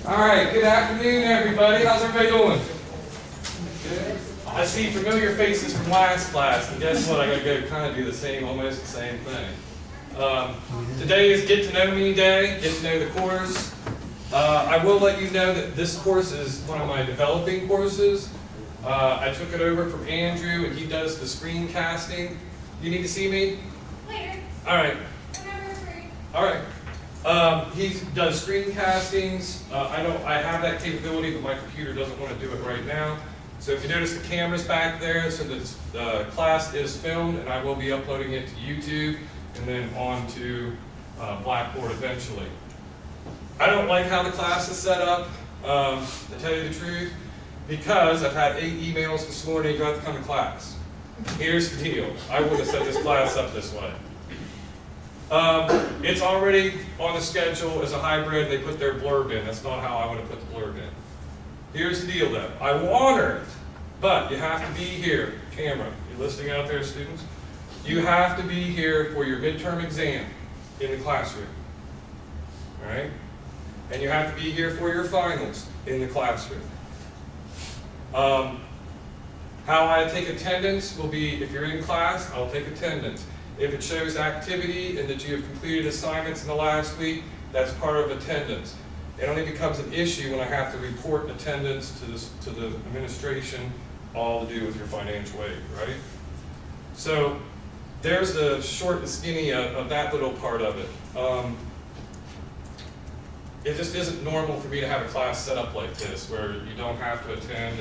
All right, good afternoon, everybody. How's everybody doing? Good. I see familiar faces from last class, and guess what? I gotta go kind of do the same, almost the same thing. Today is Get to Know Me Day, get to know the course. I will let you know that this course is one of my developing courses. I took it over from Andrew, and he does the screencasting. You need to see me? Later. All right. Whenever free. All right. He does screencastings. I have that capability, but my computer doesn't want to do it right now. So if you notice the camera's back there, so the class is filmed, and I will be uploading it to YouTube and then on to Blackboard eventually. I don't like how the class is set up, to tell you the truth, because I've had 8 emails this morning, you have to come to class. Here's the deal. I would have set this class up this way. It's already on the schedule as a hybrid. They put their blurb in. That's not how I would have put the blurb in. Here's the deal though. I will honor it, but you have to be here. Camera, you listening out there, students? You have to be here for your midterm exam in the classroom. All right? And you have to be here for your finals in the classroom. How I take attendance will be, if you're in class, I'll take attendance. If it shows activity and that you have completed assignments in the last week, that's part of attendance. It only becomes an issue when I have to report attendance to the administration, all to do with your financial aid, right? So there's the short and skinny of that little part of it. It just isn't normal for me to have a class set up like this, where you don't have to attend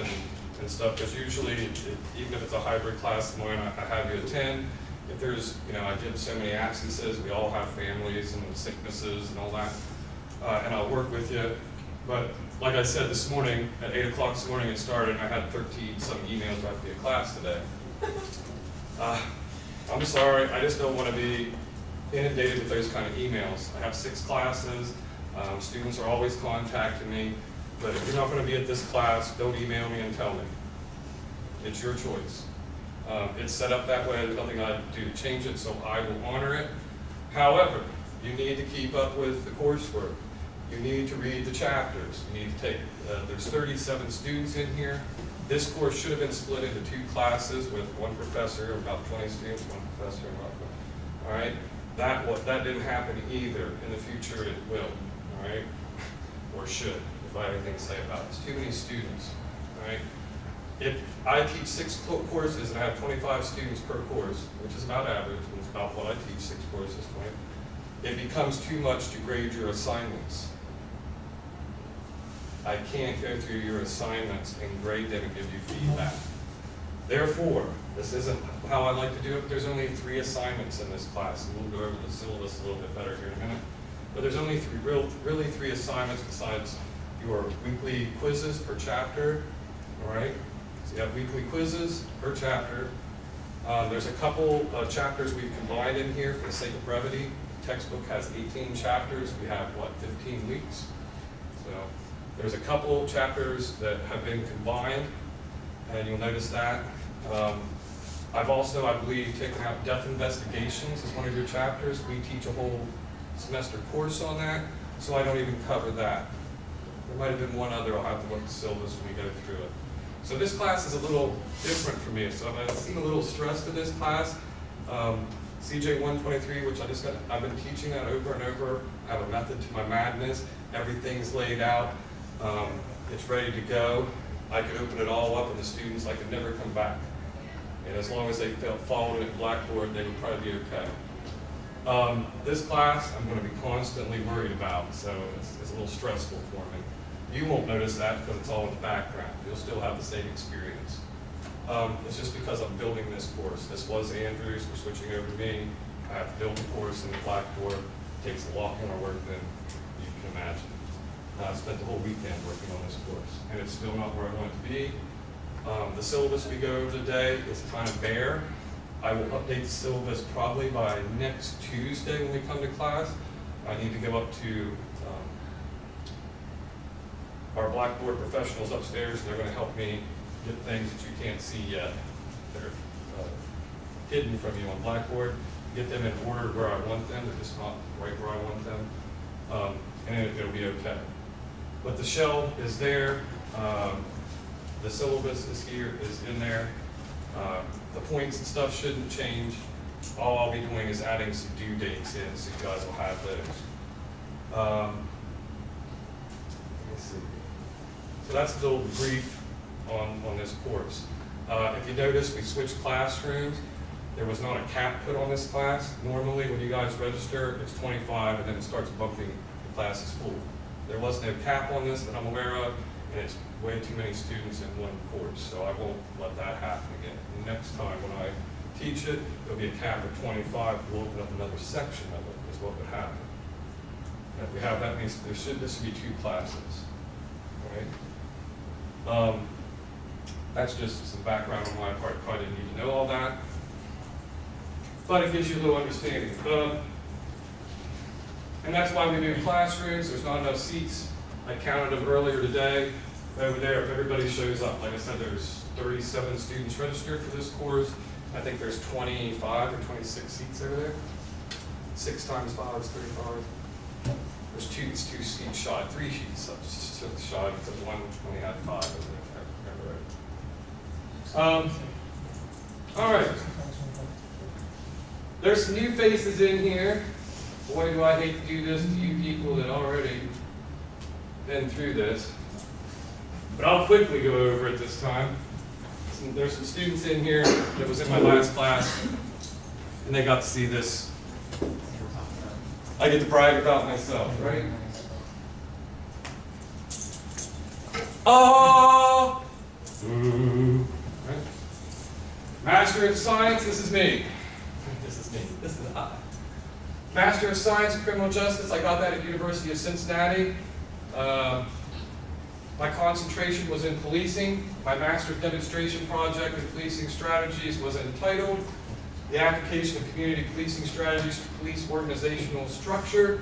and stuff, because usually, even if it's a hybrid class of mine, I have you attend. If there's, I give so many absences, we all have families and sicknesses and all that, and I'll work with you. But like I said this morning, at 8 o'clock this morning it started, and I had 13-some emails about the class today. I'm sorry, I just don't want to be inundated with those kind of emails. I have 6 classes, students are always contacting me, but if you're not going to be at this class, don't email me and tell me. It's your choice. It's set up that way. There's nothing I do to change it, so I will honor it. However, you need to keep up with the coursework. You need to read the chapters. You need to take, there's 37 students in here. This course should have been split into 2 classes with 1 professor, about 20 students, 1 professor, all right? That didn't happen either. In the future, it will, all right? Or should, if I have anything to say about it. It's too many students, all right? If I teach 6 courses and I have 25 students per course, which is about average, and it's about what I teach, 6 courses, 20, it becomes too much to grade your assignments. I can't go through your assignments and grade them and give you feedback. Therefore, this isn't how I like to do it, but there's only 3 assignments in this class, and we'll go over the syllabus a little bit better here in a minute. But there's only really 3 assignments besides your weekly quizzes per chapter, all right? So you have weekly quizzes per chapter. There's a couple of chapters we've combined in here for the sake of brevity. The textbook has 18 chapters. We have, 15 weeks? So there's a couple chapters that have been combined, and you'll notice that. I've also, I believe, taken out death investigations as one of your chapters. We teach a whole semester course on that, so I don't even cover that. There might have been one other. I'll have to look at the syllabus when we go through it. So this class is a little different for me, so I seem a little stressed in this class. CJ 123, which I've been teaching that over and over. I have a method to my madness. Everything's laid out. It's ready to go. I could open it all up and the students, I could never come back. And as long as they followed it at Blackboard, they would probably be okay. This class, I'm going to be constantly worried about, so it's a little stressful for me. You won't notice that because it's all in the background. You'll still have the same experience. It's just because I'm building this course. This was Andrew's, we're switching over to me. I have to build a course in the Blackboard. It takes a lot more work than you can imagine. I spent the whole weekend working on this course, and it's still not where I want it to be. The syllabus we go over today is kind of bare. I will update the syllabus probably by next Tuesday when we come to class. I need to go up to our Blackboard professionals upstairs, and they're going to help me get things that you can't see yet that are hidden from you on Blackboard, get them in order where I want them. They're just not right where I want them, and it'll be okay. But the shell is there. The syllabus is here, is in there. The points and stuff shouldn't change. All I'll be doing is adding some due dates in, so you guys will have those. Let me see. So that's a little brief on this course. If you notice, we switched classrooms. There was not a cap put on this class. Normally, when you guys register, it's 25, and then it starts bumping, the class is full. There was no cap on this that I'm aware of, and it's way too many students in one course, so I won't let that happen again. The next time when I teach it, there'll be a cap of 25. We'll open up another section of it, is what would happen. And if we have that, means this should be 2 classes, right? That's just some background on my part. Probably didn't need to know all that, but it gives you a little understanding. And that's why we do classrooms. There's not enough seats. I counted them earlier today. Over there, if everybody shows up, like I said, there's 37 students registered for this course. I think there's 25 or 26 seats over there. 6 times 5 is 35. There's 2 seats shy, 3 seats shy, because one only had 5 over there, if I remember right. All right. There's some new faces in here. Boy, do I hate to do this to you people that already been through this. But I'll quickly go over it this time. There's some students in here that was in my last class, and they got to see this. I get to brag about myself, right? Oh! Right? Master of Science, this is me. This is me. This is I. Master of Science in Criminal Justice, I got that at University of Cincinnati. My concentration was in policing. My master's demonstration project in policing strategies was entitled The Application of Community Policing Strategies to Police Organizational Structure.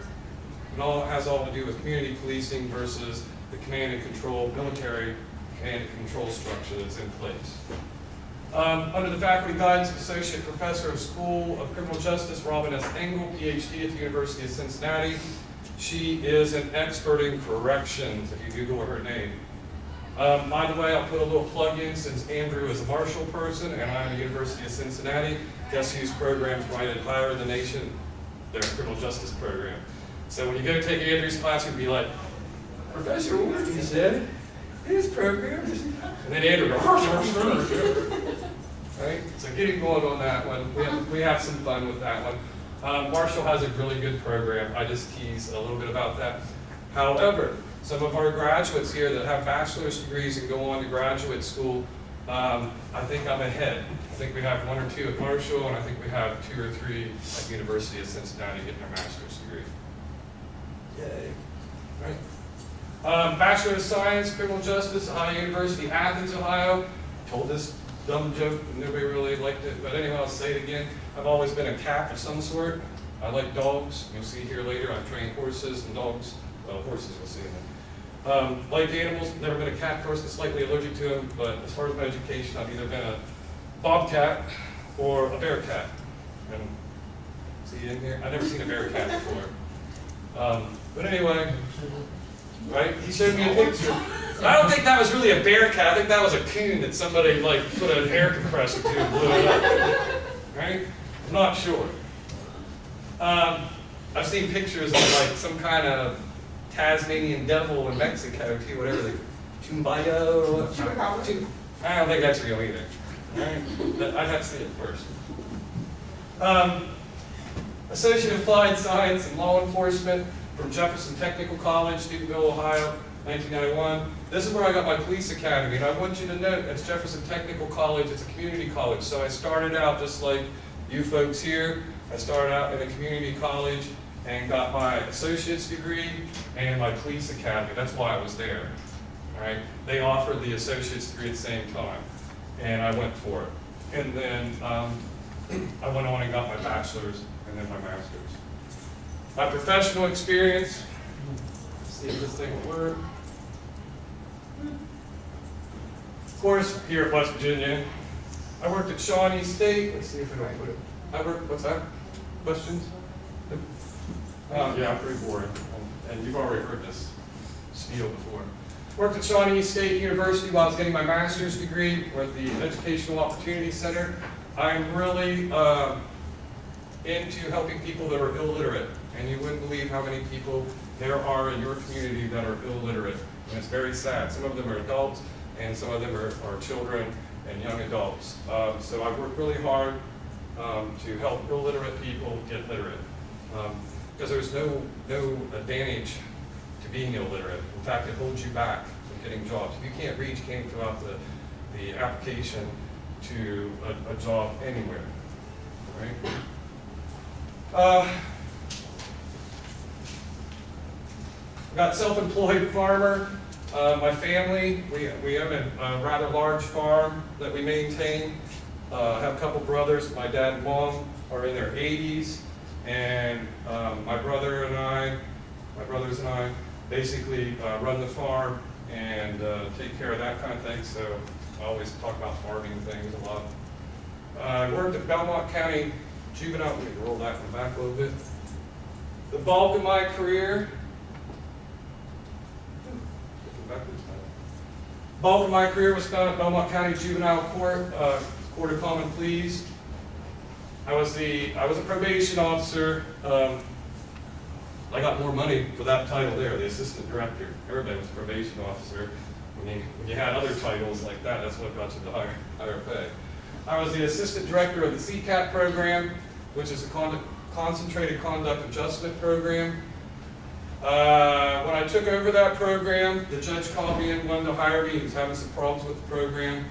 It all has all to do with community policing versus the command and control, military command and control structure that's in place. Under the faculty guidance of Associate Professor of School of Criminal Justice, Robin S. Engel, PhD at the University of Cincinnati. She is an expert in corrections, if you Google her name. By the way, I'll put a little plug in, since Andrew is a Marshall person and I'm at the University of Cincinnati. Guess whose program's rated higher in the nation? Their criminal justice program. So when you go take Andrew's class, you'll be like, Professor Ward, he said, his program is... And then Andrew goes, right? So get him going on that one. We have some fun with that one. Marshall has a really good program. I just tease a little bit about that. However, some of our graduates here that have bachelor's degrees and go on to graduate school, I think I'm ahead. I think we have 1 or 2 at Marshall, and I think we have 2 or 3 at University of Cincinnati getting their master's degree. Yay. Right. Bachelor of Science, Criminal Justice, Ohio University, Athens, Ohio. Told this dumb joke, nobody really liked it, but anyway, I'll say it again. I've always been a cat of some sort. I like dogs. You'll see here later, I've trained horses and dogs. Well, horses you'll see in there. Like animals, never been a cat person, slightly allergic to them, but as far as my education, I've either been a bobcat or a bear cat. And see in here? I've never seen a bear cat before. But anyway, right? He showed me a picture. I don't think that was really a bear cat. I think that was a coon that somebody like put an air compressor to and blew it up. Right? I'm not sure. I've seen pictures of like some kind of Tasmanian devil in Mexico too, whatever the Chumbayo or what. I don't think that's real either. Right? I'd have to see it first. Associate of Applied Science and Law Enforcement from Jefferson Technical College, Steubenville, Ohio, 1991. This is where I got my police academy, and I want you to note it's Jefferson Technical College, it's a community college. So I started out just like you folks here. I started out in a community college and got my associate's degree and my police academy. That's why I was there. All right? They offered the associate's degree at the same time, and I went for it. And then I went on and got my bachelor's and then my master's. My professional experience, let's see if this thing will work. Of course, here at West Virginia, I worked at Shawnee State. Let's see if it'll put it. I worked, what's that? Questions? Yeah, I'm pretty boring. And you've already heard this spiel before. Worked at Shawnee State University while I was getting my master's degree with the Educational Opportunity Center. I'm really into helping people that are illiterate, and you wouldn't believe how many people there are in your community that are illiterate, and it's very sad. Some of them are adults, and some of them are children and young adults. So I work really hard to help illiterate people get literate, because there's no advantage to being illiterate. In fact, it holds you back from getting jobs. If you can't read, you can't fill out the application to a job anywhere, right? Got self-employed farmer. My family, we own a rather large farm that we maintain. I have a couple brothers. My dad and mom are in their 80s, and my brothers and I basically run the farm and take care of that kind of thing. So I always talk about farming things a lot. I worked at Belmont County Juvenile. Let me roll that one back a little bit. The bulk of my career. Bulk of my career was spent at Belmont County Juvenile Court, Court of Common Pleas. I was a probation officer. I got more money for that title there, the assistant director. Everybody was a probation officer. When you had other titles like that, that's what got you the higher pay. I was the assistant director of the CCAT program, which is a concentrated conduct adjustment program. When I took over that program, the judge called me and wanted to hire me. He was having some problems with the program.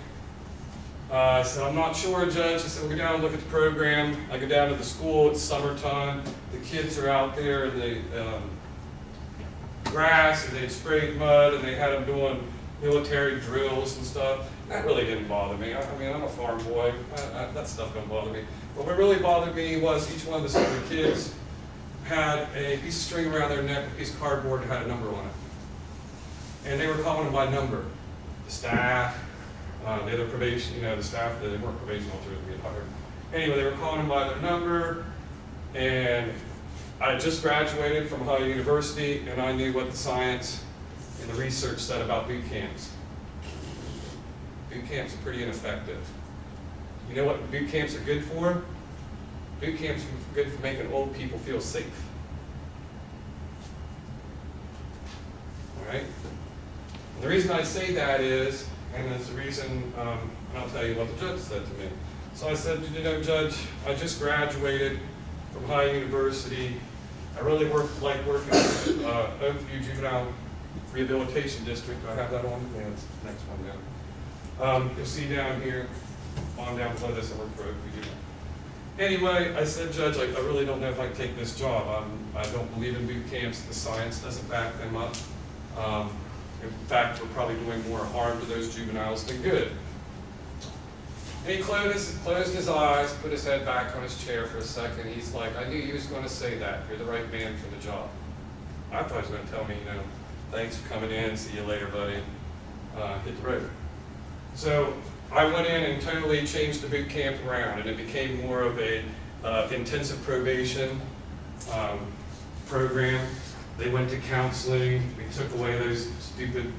I said, I'm not sure, Judge. He said, we'll go down and look at the program. I go down to the school. It's summertime. The kids are out there in the grass, and they'd sprayed mud, and they had them doing military drills and stuff. That really didn't bother me. I mean, I'm a farm boy. That stuff don't bother me. But what really bothered me was each one of the kids had a piece of string around their neck, a piece of cardboard that had a number on it. And they were calling them by number. The staff, the other probation, the staff, they weren't probation officers being hired. Anyway, they were calling them by their number, and I had just graduated from Ohio University, and I knew what the science and the research said about boot camps. Boot camps are pretty ineffective. You know what boot camps are good for? Boot camps are good for making old people feel safe. All right? And the reason I say that is, and it's the reason, I'll tell you what the judge said to me. So I said, Judge, I just graduated from Ohio University. I really like working with Oakview Juvenile Rehabilitation District. Do I have that on? Yeah, it's the next one down. You'll see down here, on down below this, I work for Oakview Juvenile. Anyway, I said, Judge, I really don't know if I can take this job. I don't believe in boot camps. The science doesn't back them up. In fact, we're probably doing more harm to those juveniles than good. And he closed his eyes, put his head back on his chair for a second. He's like, I knew you was going to say that. You're the right man for the job. I thought he was going to tell me, thanks for coming in. See you later, buddy. Hit the road. So I went in and totally changed the boot camp around, and it became more of a intensive probation program. They went to counseling. We took away those stupid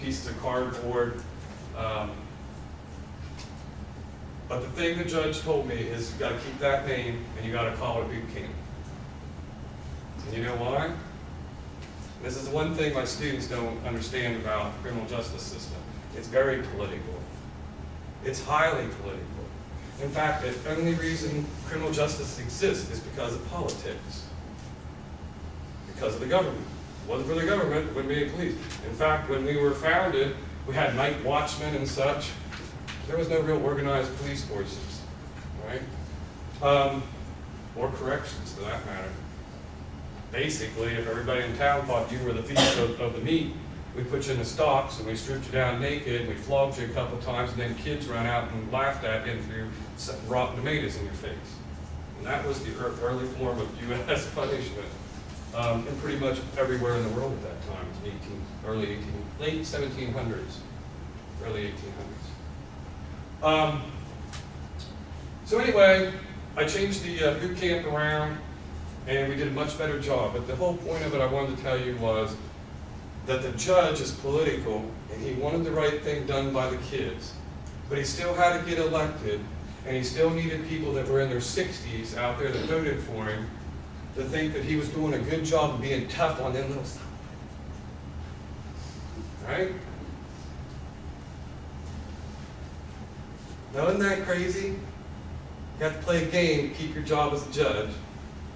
pieces of cardboard. But the thing the judge told me is you got to keep that name and you got to call it a boot camp. And you know why? This is the one thing my students don't understand about the criminal justice system. It's very political. It's highly political. In fact, the only reason criminal justice exists is because of politics. Because of the government. If it wasn't for the government, there wouldn't be any police. In fact, when we were founded, we had night watchmen and such. There was no real organized police forces, right? Or corrections, for that matter. Basically, if everybody in town thought you were the thief of the meat, we put you in the stocks and we stripped you down naked, we flogged you a couple of times, and then kids ran out and laughed at you and threw rotten tomatoes in your face. And that was the early form of U.S. punishment. And pretty much everywhere in the world at that time, late 1700s, early 1800s. So anyway, I changed the boot camp around, and we did a much better job. But the whole point of it I wanted to tell you was, that the judge is political and he wanted the right thing done by the kids, but he still had to get elected, and he still needed people that were in their 60s out there that voted for him to think that he was doing a good job of being tough on them little stuff. Right? Now, isn't that crazy? You have to play a game to keep your job as a judge.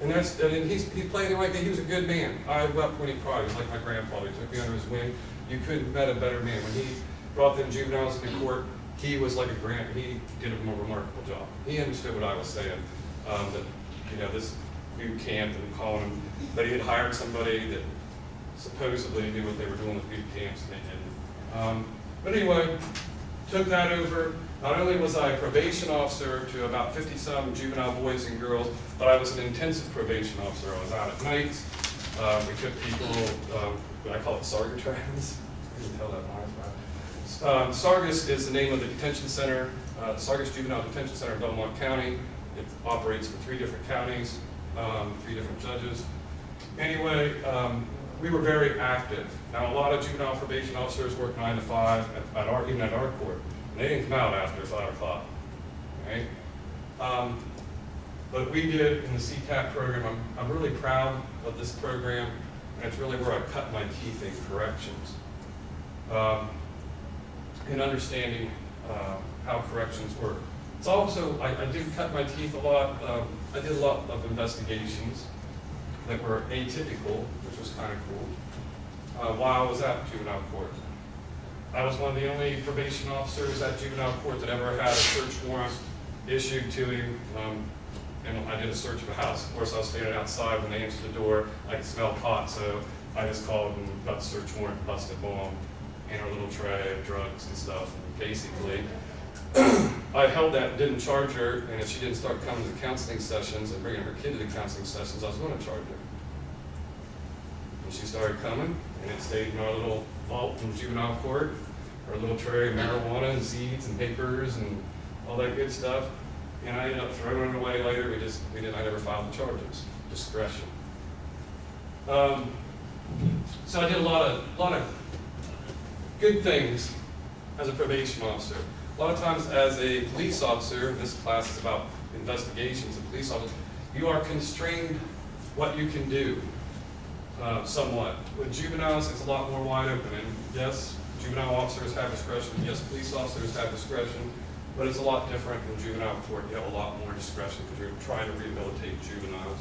And he's playing the right game. He was a good man. I wept when he cried. He was like my grandfather. He took me under his wing. You couldn't have met a better man. When he brought them juveniles into court, he was like he did a more remarkable job. He understood what I was saying. That, this boot camp and calling him, but he had hired somebody that supposedly knew what they were doing with boot camps, and they didn't. But anyway, took that over. Not only was I a probation officer to about 50-some juvenile boys and girls, but I was an intensive probation officer. I was out at nights. We took people, I call it Sargatrams. You can tell that line. Sargas is the name of the detention center, Sargas Juvenile Detention Center in Belmont County. It operates for 3 different counties, 3 different judges. Anyway, we were very active. Now, a lot of juvenile probation officers work 9 to 5, even at our court. They didn't come out after 5 o'clock, right? But we did in the CTAP program. I'm really proud of this program, and it's really where I cut my teeth in corrections. In understanding how corrections work. It's also, I did cut my teeth a lot. I did a lot of investigations that were atypical, which was kind of cool, while I was at juvenile court. I was one of the only probation officers at juvenile court that ever had a search warrant issued to him, and I did a search of a house. Of course, I was standing outside when they answered the door. I could smell pot, so I just called and got the search warrant, busted bomb, and a little tray of drugs and stuff. And basically, I held that, didn't charge her, and if she didn't start coming to the counseling sessions and bringing her kid to the counseling sessions, I was going to charge her. And she started coming, and it stayed in our little vault in juvenile court, our little tray of marijuana and seeds and papers and all that good stuff. And I ended up throwing it away later. I never filed the charges. Discretion. So I did a lot of good things as a probation officer. A lot of times as a police officer, this class is about investigations of police officers, you are constrained what you can do, somewhat. With juveniles, it's a lot more wide open. And yes, juvenile officers have discretion. Yes, police officers have discretion. But it's a lot different in juvenile court. You have a lot more discretion because you're trying to rehabilitate juveniles.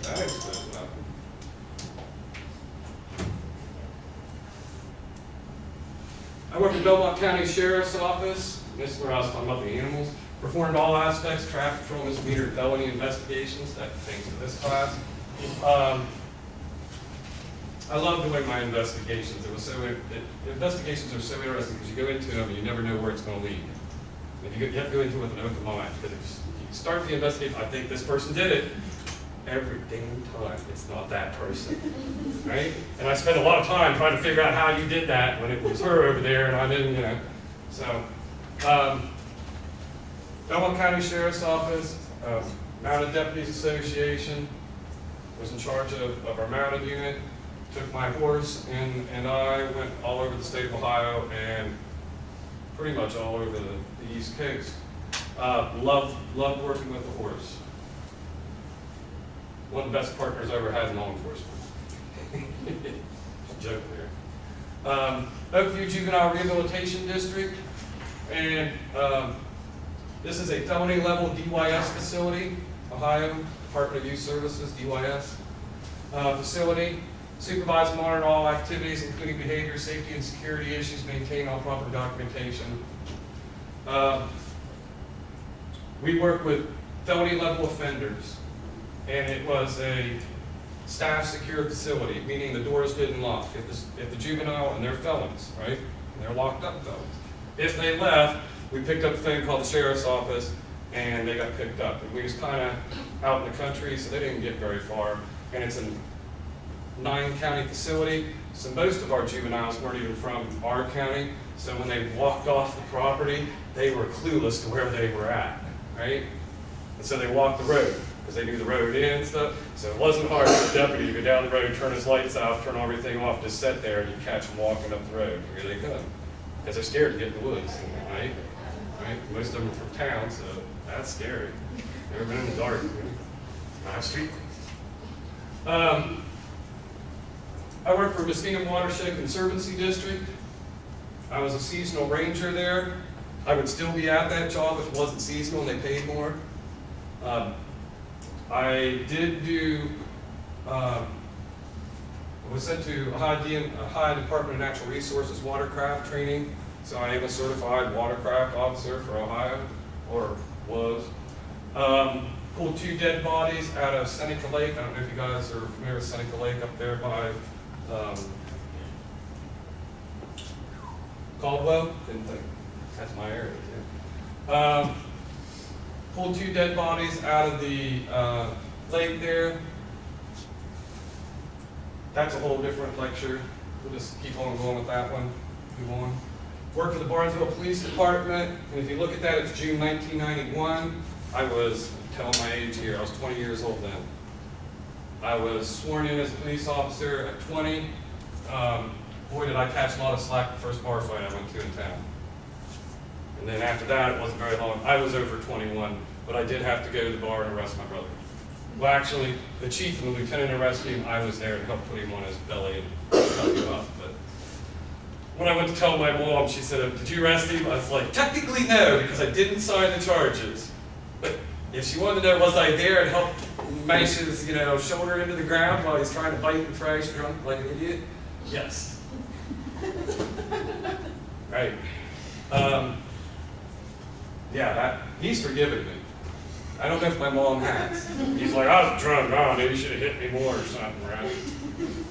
That explains what happened. I worked at Belmont County Sheriff's Office. This is where I was talking about the animals. Performed all aspects, traffic control, misdemeanor, felony investigations, that pertains to this class. I love doing my investigations. Investigations are so interesting because you go into them and you never know where it's going to lead. And you have to go into it with an open mind, because if you start the investigation, I think this person did it, every damn time it's not that person, right? And I spent a lot of time trying to figure out how you did that when it was her over there and I didn't, So, Belmont County Sheriff's Office, Mounted Deputies Association, was in charge of our mounted unit. Took my horse and I went all over the state of Ohio and pretty much all over the East Coast. Loved working with the horse. One of the best partners I ever had in law enforcement. Joke there. Oakview Juvenile Rehabilitation District, and this is a felony level DYS facility, Ohio Department of Youth Services, DYS facility. Supervise and monitor all activities, including behavior, safety, and security issues, maintain all proper documentation. We work with felony level offenders, and it was a staff secure facility, meaning the doors didn't lock. If the juvenile, and they're felons, right? And they're locked up felons. If they left, we picked up a thing called the sheriff's office, and they got picked up. And we was kind of out in the country, so they didn't get very far. And it's an 9-county facility, so most of our juveniles weren't even from our county, so when they walked off the property, they were clueless to where they were at, right? And so they walked the road. because they knew the road in and stuff. So it wasn't hard for the deputy to go down the road, turn his lights off, turn everything off, just sit there, and you catch them walking up the road. Here they come. Because they're scared to get in the woods, right? Right? Most of them are from town, so that's scary. Never been in the dark. Not street. I work for Muskingum Watershed Conservancy District. I was a seasonal ranger there. I would still be at that job if it wasn't seasonal and they paid more. I did do, was sent to Ohio Department of Natural Resources watercraft training. So I am a certified watercraft officer for Ohio, or was. Pulled 2 dead bodies out of Seneca Lake. I don't know if you guys are familiar with Seneca Lake up there by Caldwell. Didn't think that's my area too. Pulled 2 dead bodies out of the lake there. That's a whole different lecture. We'll just keep on going with that one. Move on. Worked for the Barnesville Police Department, and if you look at that, it's June 1991. I was, tell my age here, I was 20 years old then. I was sworn in as a police officer at 20. Boy, did I catch a lot of slack the first bar fight I went to in town. And then after that, it wasn't very long. I was over 21, but I did have to go to the bar and arrest my brother. Well, actually, the chief and the lieutenant arrested him. I was there to help put him on his belly and help him up. But when I went to tell my mom, she said, "Did you arrest him?" I was like, "Technically, no, because I didn't sign the charges." But if she wanted to know, was I there and help mash his, shoulder into the ground while he's trying to bite and thrash drunk like an idiot? Yes. Right. Yeah, he's forgiven me. I don't know if my mom has. He's like, "I was drunk. Oh, maybe you should have hit me more or something, right?"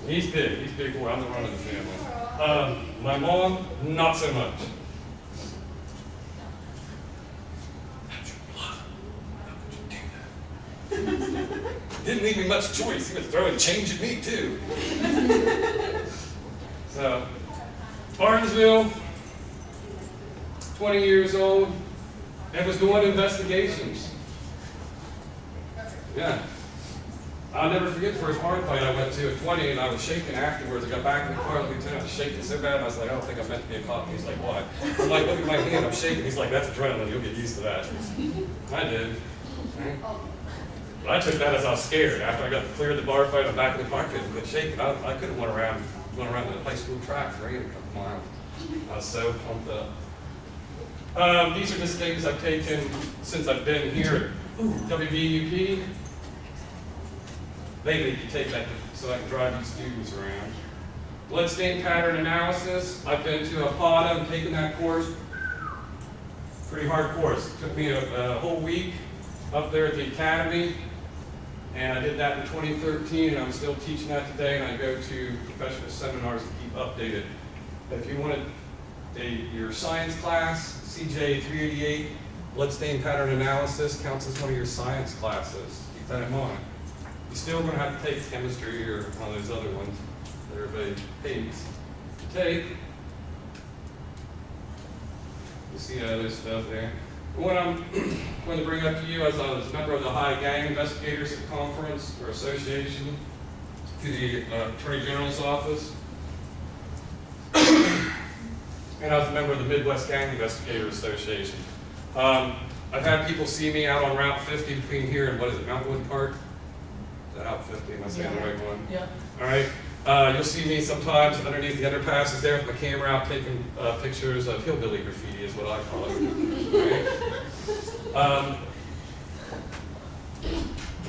He's big. He's big boy. I'm the run of the family. My mom, not so much. Didn't leave me much choice. He was throwing change at me too. So, Barnesville, 20 years old, and was doing investigations. Yeah. I'll never forget the first bar fight I went to at 20, and I was shaking afterwards. I got back in the car, and the lieutenant was shaking so bad, I was like, "I don't think I'm meant to be a cop." He's like, "Why?" I'm like, "Look at my hand, I'm shaking." He's like, "That's adrenaline, you'll get used to that." I did. But I took that as I was scared. After I got cleared the bar fight, I'm back in the car, I couldn't quit shaking. I couldn't run around the high school track for a couple miles. I was so pumped up. These are just things I've taken since I've been here at WVUP. Lately, you take that so I can drive these students around. Blood stain pattern analysis. I've been to APADA and taken that course. Pretty hard course. It took me a whole week up there at the academy, and I did that in 2013, and I'm still teaching that today, and I go to professional seminars to keep updated. If you wanted your science class, CJ 388, blood stain pattern analysis counts as one of your science classes. Keep that in mind. You're still going to have to take chemistry or one of those other ones that everybody hates to take. You see other stuff there. What I'm going to bring up to you, as I was a member of the High Gang Investigators Conference or Association to the Attorney General's office, and I was a member of the Midwest Gang Investigators Association. I've had people see me out on Route 50 between here and, Mountainwood Park? Is that Route 50? Am I saying the right one? Yeah. All right. You'll see me sometimes underneath the underpasses there with my camera out taking pictures of hillbilly graffiti is what I call it. Right?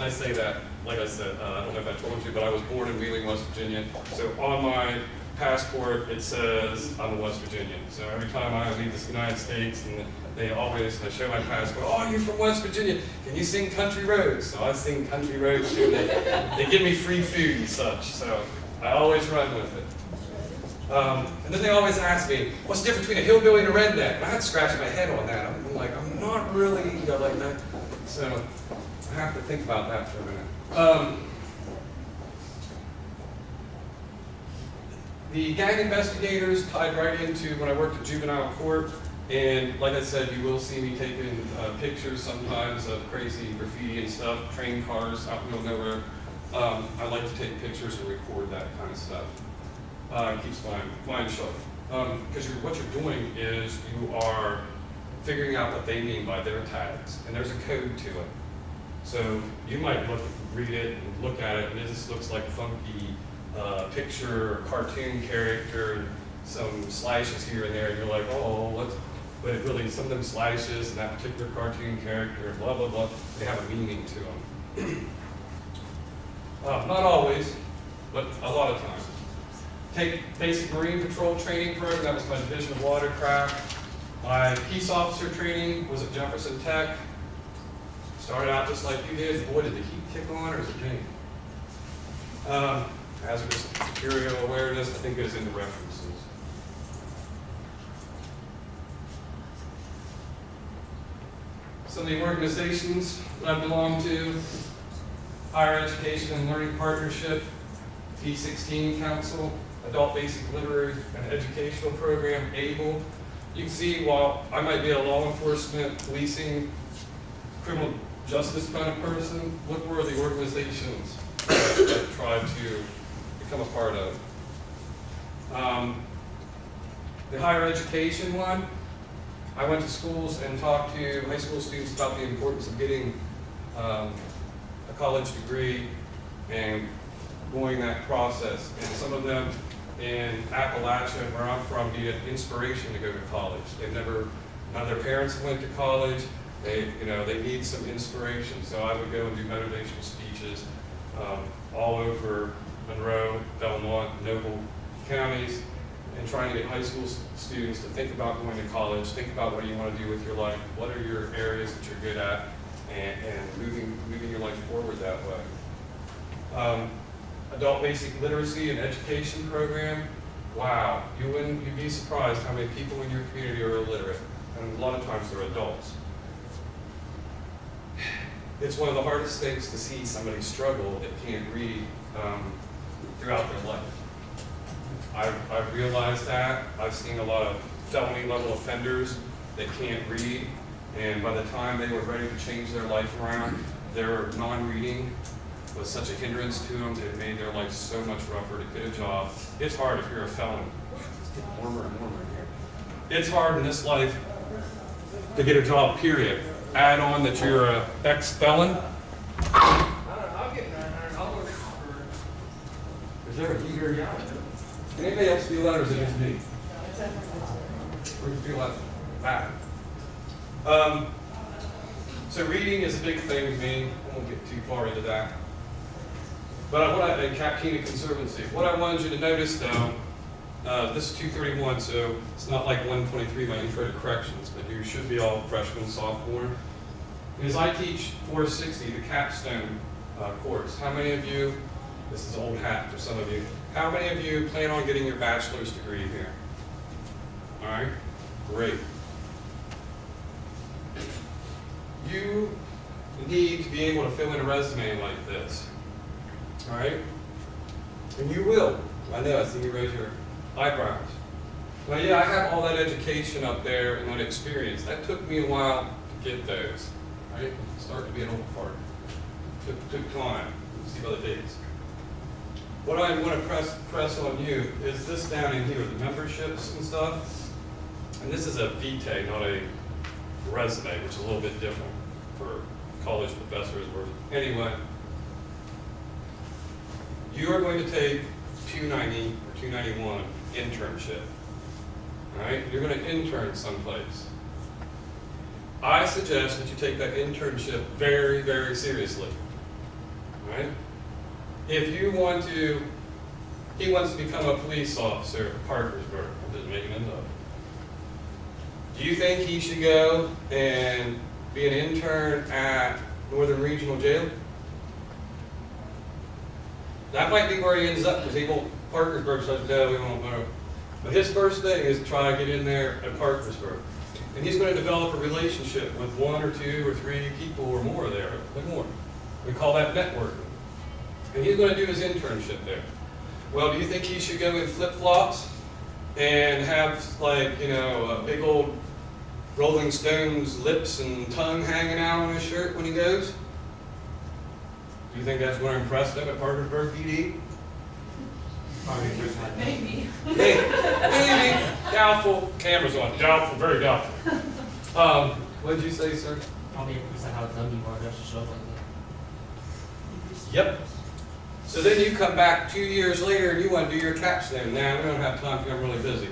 I say that, like I said, I don't know if I told you, but I was born in Wheeling, West Virginia. So on my passport, it says I'm a West Virginian. So every time I leave the United States, and they always, when I show my passport, "Oh, you're from West Virginia. Can you sing Country Roads?" So I sing Country Roads too. They give me free food and such. So I always run with it. And then they always ask me, "What's the difference between a hillbilly and a redneck?" And I had to scratch my head on that. I'm like, I'm not really like that. So I have to think about that for a minute. The gang investigators tied right into when I worked at juvenile court. And like I said, you will see me taking pictures sometimes of crazy graffiti and stuff, train cars out in the middle of nowhere. I like to take pictures and record that kind of stuff. It keeps my mind sharp. Because what you're doing is you are figuring out what they mean by their tags, and there's a code to it. So you might read it and look at it, and this looks like a funky picture or cartoon character, and some slashes here and there, and you're like, oh, what's, but it really, some of them slashes and that particular cartoon character, blah, blah, blah, they have a meaning to them. Not always, but a lot of times. Take basic Marine Patrol training program, that was my Division of Watercraft. My peace officer training was at Jefferson Tech. Started out just like you did. Boy, did the heat kick on, or is it me? Hazardous material awareness, I think it was in the references. Some of the organizations that I belong to: Higher Education and Learning Partnership, T16 Council, Adult Basic Literary and Educational Program, ABLE. You can see, while I might be a law enforcement, policing, criminal justice kind of person, look where the organizations that I tried to become a part of. The higher education one, I went to schools and talked to high school students about the importance of getting a college degree and going that process. And some of them in Appalachia, where I'm from, needed inspiration to go to college. None of their parents went to college. They need some inspiration. So I would go and do motivational speeches all over Monroe, Belmont, Noble counties, and trying to get high school students to think about going to college, think about what you want to do with your life, what are your areas that you're good at, and moving your life forward that way. Adult Basic Literacy and Education Program. Wow, you'd be surprised how many people in your community are illiterate, and a lot of times they're adults. It's one of the hardest things to see somebody struggle that can't read throughout their life. I've realized that. I've seen a lot of felony level offenders that can't read, and by the time they were ready to change their life around, their non-reading was such a hindrance to them that it made their life so much rougher to get a job. It's hard if you're a felon. It's getting warmer and warmer in here. It's hard in this life to get a job, period. Add on that you're an ex-felon. I'll get $900 for. Is there a heater? Yeah. Can anybody else feel that, or is it just me? Or do you feel that bad? So reading is a big thing with me. I won't get too far into that. But in Captina Conservancy, what I wanted you to notice though, this is 231, so it's not like 123, my intro to corrections, but you should be all freshman, sophomore. Because I teach 460, the capstone course. How many of you, this is old hat for some of you, how many of you plan on getting your bachelor's degree here? All right, great. You need to be able to fill in a resume like this. All right? And you will. I know, I see you raise your eyebrows. Well, yeah, I have all that education up there and that experience. That took me a while to get those. Right? Starting to be an old fart. Took time. See by the dates. What I want to press on you is this down in here, the memberships and stuff. And this is a vitae, not a resume, which is a little bit different for college professors. Anyway, you are going to take 290 or 291 internship. All right, you're going to intern someplace. I suggest that you take that internship very, very seriously. All right. If you want to, he wants to become a police officer at Parkersburg. I'm just making it up. Do you think he should go and be an intern at Northern Regional Jail? That might be where he ends up, because Parkersburg says, no, we won't know. But his first thing is to try to get in there at Parkersburg. And he's going to develop a relationship with 1 or 2 or 3 people or more there, but more. We call that networking. And he's going to do his internship there. Well, do you think he should go in flip-flops and have, like, a big old Rolling Stones lips and tongue hanging out on his shirt when he goes? Do you think that's going to impress them at Parkersburg PD? Maybe. Maybe. Doubtful. Camera's on. Doubtful. Very doubtful. What did you say, sir? Probably impressed at how dumb you are just to show up like that. Yep. So then you come back 2 years later and you want to do your capstone. Now we don't have time because I'm really busy.